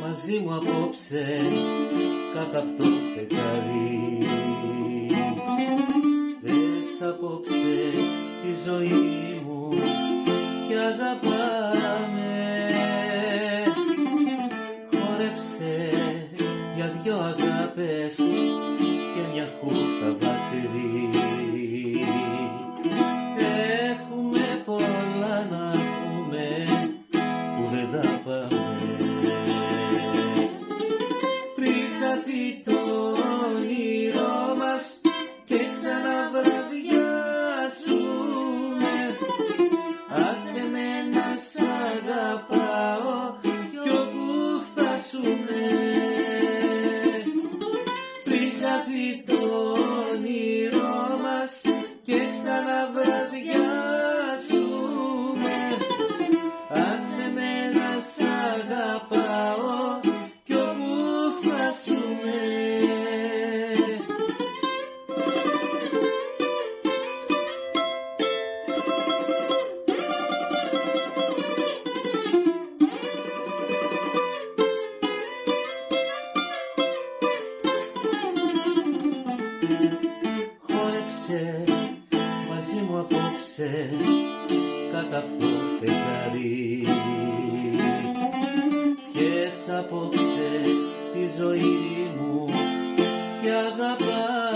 Μαζί μου απόψε κάτω απ' το φεγγάρι. Δες απόψε τη ζωή μου και αγαπάμε. Χόρεψε για δυο αγάπες και μια χούφτα δάκρυ. Έχουμε πολλά να πούμε που δεν τα πάμε. Το όνειρό μας και ξαναβραδιάσουμε. Άσε με να σ' αγαπάω κι όπου φτάσουμε. Πριν χαθεί το όνειρό μας και ξαναβραδιάσουμε. Άσε με να σ' αγαπάω κι όπου φτάσουμε. Χόρεψε μαζί μου απόψε κάτω απ' το φεγγάρι. Πιες απόψε τη ζωή μου και αγαπά.